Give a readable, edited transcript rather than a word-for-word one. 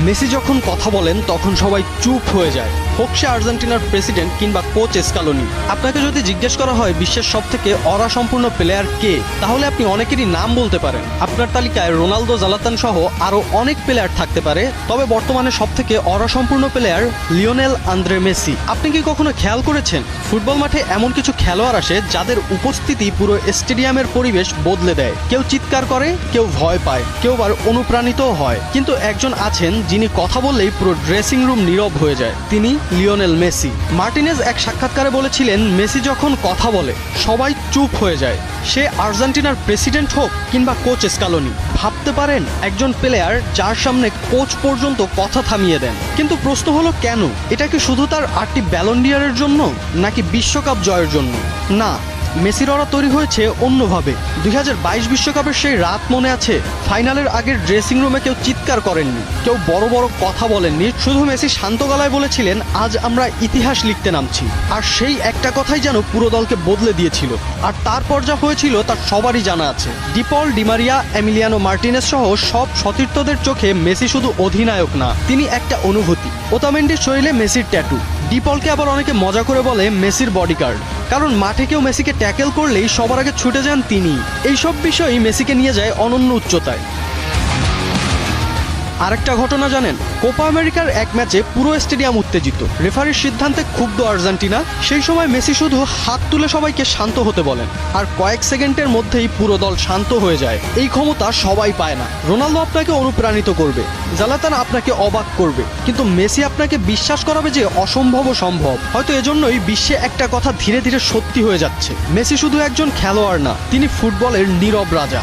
Messi যখন কথা বলেন তখন সবাই চুপ হয়ে যায়, হোক সে আর্জেন্টিনার প্রেসিডেন্ট কিংবা কোচ স্কালোনি। আপনাকে যদি জিজ্ঞেস করা হয় বিশ্বের সবথেকে অরাসম্পূর্ণ প্লেয়ার কে, তাহলে আপনি অনেকেরই নাম বলতে পারেন। আপনার তালিকায় রোনালদো, জালাতান সহ আরও অনেক প্লেয়ার থাকতে পারে, তবে বর্তমানে সবথেকে অরাসম্পূর্ণ প্লেয়ার লিওনেল আন্দ্রে মেসি। আপনি কি কখনো খেয়াল করেছেন ফুটবল মাঠে এমন কিছু খেলোয়াড় আসে যাদের উপস্থিতি পুরো স্টেডিয়ামের পরিবেশ বদলে দেয়? কেউ চিৎকার করে, কেউ ভয় পায়, কেউ আবার অনুপ্রাণিতও হয়, কিন্তু একজন আছেন যিনি কথা বললেই পুরো ড্রেসিং রুম নীরব হয়ে যায়। তিনি লিওনেল মেসি। মার্টিনেজ এক সাক্ষাৎকারে বলেছিলেন, মেসি যখন কথা বলে সবাই চুপ হয়ে যায়, সে আর্জেন্টিনার প্রেসিডেন্ট হোক কিংবা কোচ স্কালোনি। ভাবতে পারেন, একজন প্লেয়ার যার সামনে কোচ পর্যন্ত কথা থামিয়ে দেন। কিন্তু প্রশ্ন হলো কেন? এটা কি শুধু তার 8টি ব্যালন ডি'অরের জন্য, নাকি বিশ্বকাপ জয়ের জন্য? না, মেসির ওরা তৈরি হয়েছে অন্যভাবে। 2022 বিশ্বকাপের সেই রাত মনে আছে? ফাইনালের আগের ড্রেসিং রুমে কেউ চিৎকার করেননি, কেউ বড় বড় কথা বলেননি, শুধু মেসি শান্ত গলায় বলেছিলেন, আজ আমরা ইতিহাস লিখতে নামছি। আর সেই একটা কথাই যেন পুরো দলকে বদলে দিয়েছিল। আর তারপর যা হয়েছিল তার সবারই জানা আছে। ডিপল, ডিমারিয়া, এমিলিয়ানো মার্টিনেজ সহ সব সতীর্থদের চোখে মেসি শুধু অধিনায়ক না, তিনি একটা অনুভূতি। ওতামেন্ডির শরীরে মেসির ট্যাটু। ডিপলকে আবার অনেকে মজা করে বলে মেসির বডিগার্ড, কারণ মাঠে কেউ মেসিকে ট্যাকেল করলেই সবার আগে ছুটে যান তিনি। এইসব বিষয়ই মেসিকে নিয়ে যায় অনন্য উচ্চতায়। আরেকটা ঘটনা জানেন? কোপা আমেরিকার এক ম্যাচে পুরো স্টেডিয়াম উত্তেজিত, রেফারির সিদ্ধান্তে ক্ষুব্ধ আর্জেন্টিনা। সেই সময় মেসি শুধু হাত তুলে সবাইকে শান্ত হতে বলেন, আর কয়েক সেকেন্ডের মধ্যেই পুরো দল শান্ত হয়ে যায়। এই ক্ষমতা সবাই পায় না। রোনালদো আপনাকে অনুপ্রাণিত করবে, জালাতান আপনাকে অবাক করবে, কিন্তু মেসি আপনাকে বিশ্বাস করাবে যে অসম্ভবও সম্ভব। হয়তো এজন্যই বিশ্বে একটা কথা ধীরে ধীরে সত্যি হয়ে যাচ্ছে, মেসি শুধু একজন খেলোয়াড় না, তিনি ফুটবলের নীরব রাজা।